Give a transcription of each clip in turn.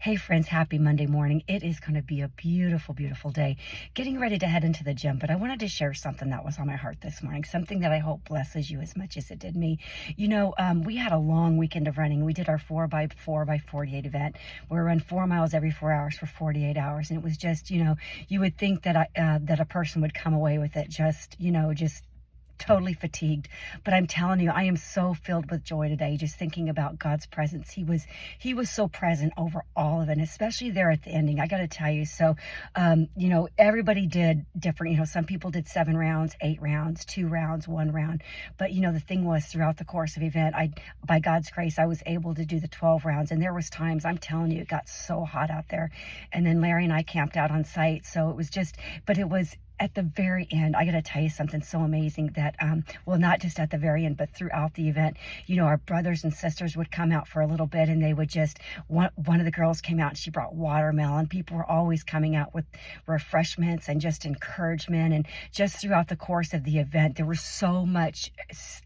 Hey friends, happy Monday morning. It is going to be a beautiful, beautiful day. Getting ready to head into the gym, but I wanted to share something that was on my heart this morning, something that I hope blesses you as much as it did me. We had a long weekend of running. We did our 4x4x48 event. We run 4 miles every 4 hours for 48 hours. And it was just, you would think that that a person would come away with it just totally fatigued. But I'm telling you, I am so filled with joy today just thinking about God's presence. He was so present over all of it, and especially there at the ending. I got to tell you, so everybody did different. Some people did 7 rounds, 8 rounds, 2 rounds, 1 round. But the thing was, throughout the course of the event, by God's grace, I was able to do the 12 rounds. And there was times, I'm telling you, it got so hot out there. And then Larry and I camped out on site. So it was but it was at the very end. I got to tell you something so amazing that, not just at the very end, but throughout the event, our brothers and sisters would come out for a little bit, and they would one of the girls came out and she brought watermelon. People were always coming out with refreshments and just encouragement. And just throughout the course of the event, there was so much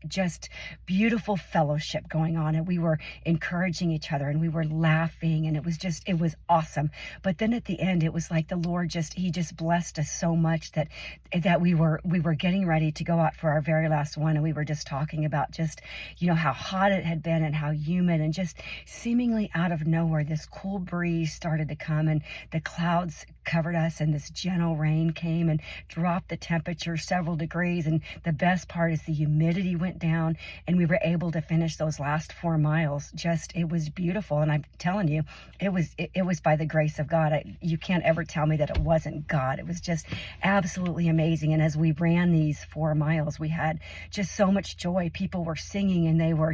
just beautiful fellowship going on, and we were encouraging each other and we were laughing, and it was awesome. But then at the end, it was like the Lord he just blessed us so much that we were getting ready to go out for our very last one, and we were just talking about how hot it had been and how humid, and just seemingly out of nowhere this cool breeze started to come, and the clouds covered us, and this gentle rain came and dropped the temperature several degrees. And the best part is the humidity went down, and we were able to finish those last 4 miles. It was beautiful. And I'm telling you, it was by the grace of God. You can't ever tell me that it wasn't God. It was just absolutely amazing. And as we ran these 4 miles, we had just so much joy. People were singing, and they were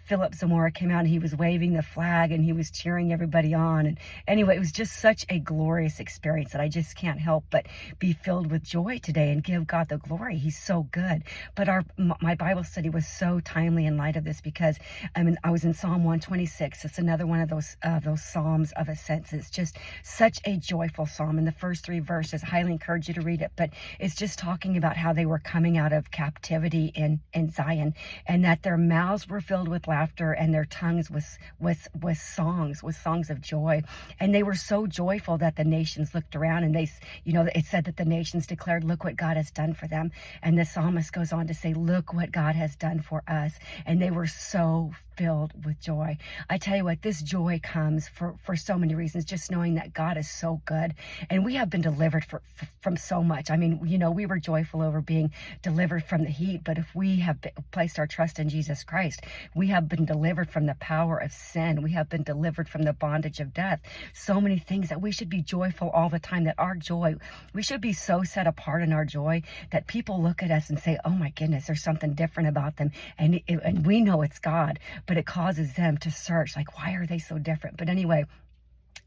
Philip Zamora came out and he was waving the flag and he was cheering everybody on. And anyway, it was just such a glorious experience that I just can't help but be filled with joy today and give God the glory. He's so good. But my Bible study was so timely in light of this, because I was in Psalm 126. It's another one of those Psalms of Ascents. It's just such a joyful psalm. In the first 3 verses, I highly encourage you to read it, but it's just talking about how they were coming out of captivity in Zion, and that their mouths were filled with laughter and their tongues with songs of joy. And they were so joyful that the nations looked around, and it said that the nations declared, "Look what God has done for them." And the psalmist goes on to say, "Look what God has done for us." And they were so filled with joy. I tell you what, this joy comes for so many reasons, just knowing that God is so good, and we have been delivered from so much. I mean, we were joyful over being delivered from the heat, but if we have placed our trust in Jesus Christ, we have been delivered from the power of sin. We have been delivered from the bondage of death. So many things that we should be joyful all the time, that our joy, we should be so set apart in our joy that people look at us and say, "Oh my goodness, there's something different about them." And we know it's God, but it causes them to search, like, why are they so different? But anyway,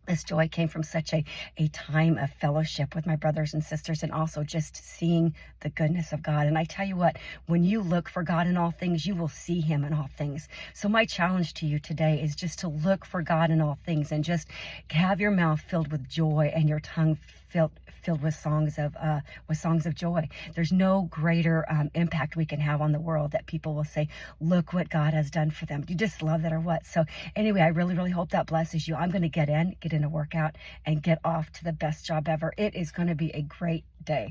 this joy came from such a time of fellowship with my brothers and sisters, and also just seeing the goodness of God. And I tell you what, when you look for God in all things, you will see him in all things. So my challenge to you today is just to look for God in all things, and just have your mouth filled with joy and your tongue filled with songs of joy. There's no greater impact we can have on the world that people will say, "Look what God has done for them." Do you just love that or what? So anyway, I really, really hope that blesses you. I'm going to get in a workout and get off to the best job ever. It is going to be a great day.